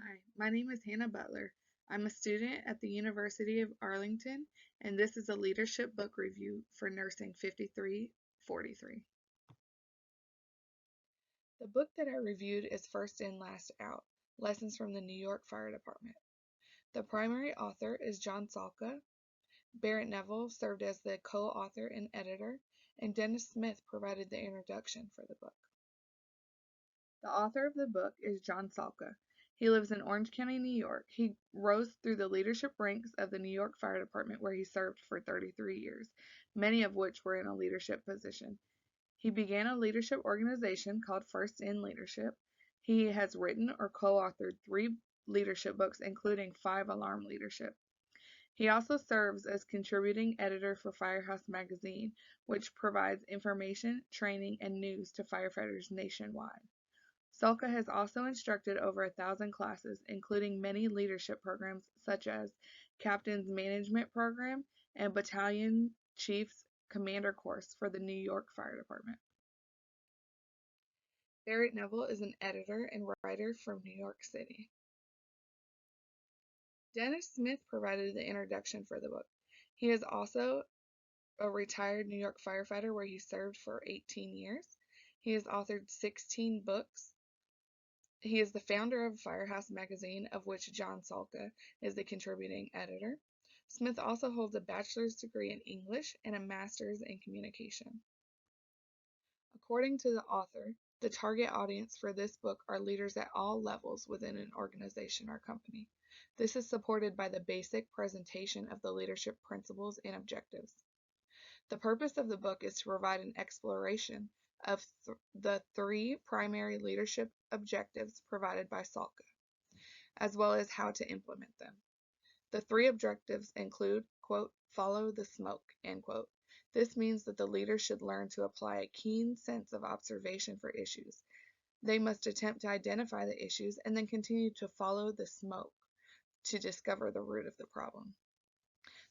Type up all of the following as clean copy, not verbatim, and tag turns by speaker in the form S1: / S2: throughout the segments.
S1: Hi, my name is Hannah Butler. I'm a student at the University of Arlington, and this is a leadership book review for Nursing 5343. The book that I reviewed is First In, Last Out: Lessons from the New York Fire Department. The primary author is John Salka. Barrett Neville served as the co-author and editor, and Dennis Smith provided the introduction for the book. The author of the book is John Salka. He lives in Orange County, New York. He rose through the leadership ranks of the New York Fire Department, where he served for 33 years, many of which were in a leadership position. He began a leadership organization called First In Leadership. He has written or co-authored 3 leadership books, including 5 alarm leadership. He also serves as contributing editor for Firehouse Magazine, which provides information, training, and news to firefighters nationwide. Salka has also instructed over 1,000 classes, including many leadership programs such as Captain's Management Program and Battalion Chiefs Commander Course for the New York Fire Department. Barrett Neville is an editor and writer from New York City. Dennis Smith provided the introduction for the book. He is also a retired New York firefighter where he served for 18 years. He has authored 16 books. He is the founder of Firehouse Magazine, of which John Salka is the contributing editor. Smith also holds a bachelor's degree in English and a master's in communication. According to the author, the target audience for this book are leaders at all levels within an organization or company. This is supported by the basic presentation of the leadership principles and objectives. The purpose of the book is to provide an exploration of the 3 primary leadership objectives provided by Salka, as well as how to implement them. The 3 objectives include, quote, follow the smoke, end quote. This means that the leader should learn to apply a keen sense of observation for issues. They must attempt to identify the issues and then continue to follow the smoke to discover the root of the problem.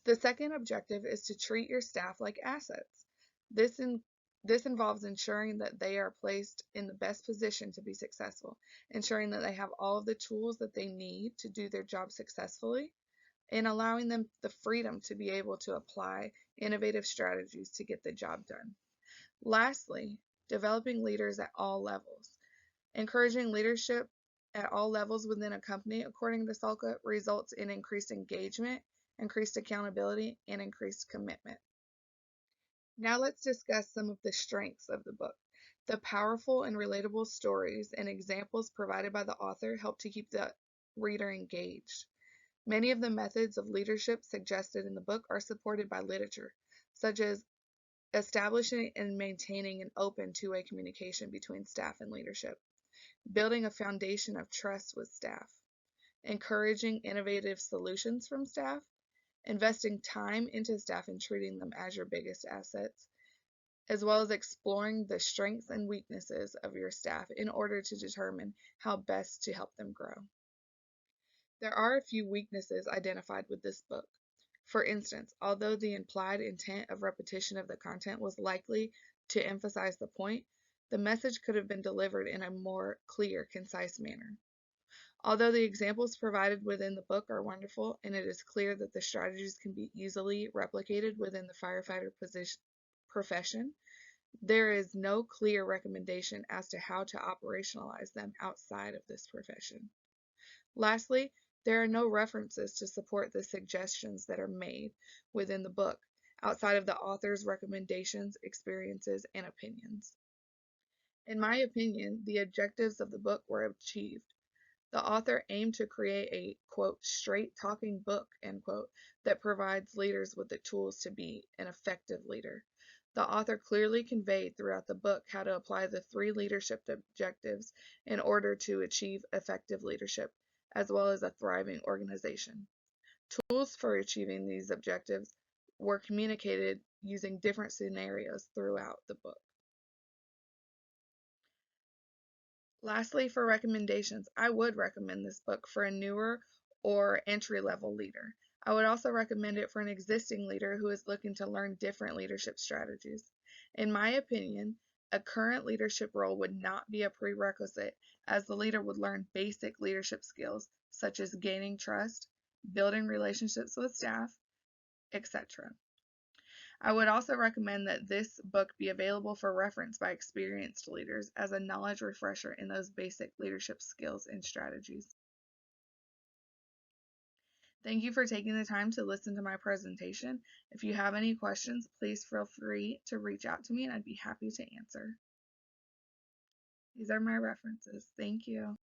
S1: The second objective is to treat your staff like assets. This involves ensuring that they are placed in the best position to be successful, ensuring that they have all of the tools that they need to do their job successfully, and allowing them the freedom to be able to apply innovative strategies to get the job done. Lastly, developing leaders at all levels. Encouraging leadership at all levels within a company, according to Salka, results in increased engagement, increased accountability, and increased commitment. Now let's discuss some of the strengths of the book. The powerful and relatable stories and examples provided by the author help to keep the reader engaged. Many of the methods of leadership suggested in the book are supported by literature, such as establishing and maintaining an open two-way communication between staff and leadership, building a foundation of trust with staff, encouraging innovative solutions from staff, investing time into staff and treating them as your biggest assets, as well as exploring the strengths and weaknesses of your staff in order to determine how best to help them grow. There are a few weaknesses identified with this book. For instance, although the implied intent of repetition of the content was likely to emphasize the point, the message could have been delivered in a more clear, concise manner. Although the examples provided within the book are wonderful, and it is clear that the strategies can be easily replicated within the firefighter profession, there is no clear recommendation as to how to operationalize them outside of this profession. Lastly, there are no references to support the suggestions that are made within the book, outside of the author's recommendations, experiences, and opinions. In my opinion, the objectives of the book were achieved. The author aimed to create a, quote, straight talking book, end quote, that provides leaders with the tools to be an effective leader. The author clearly conveyed throughout the book how to apply the 3 leadership objectives in order to achieve effective leadership, as well as a thriving organization. Tools for achieving these objectives were communicated using different scenarios throughout the book. Lastly, for recommendations, I would recommend this book for a newer or entry-level leader. I would also recommend it for an existing leader who is looking to learn different leadership strategies. In my opinion, A current leadership role would not be a prerequisite, as the leader would learn basic leadership skills such as gaining trust, building relationships with staff, etc. I would also recommend that this book be available for reference by experienced leaders as a knowledge refresher in those basic leadership skills and strategies. Thank you for taking the time to listen to my presentation. If you have any questions, please feel free to reach out to me and I'd be happy to answer. These are my references. Thank you.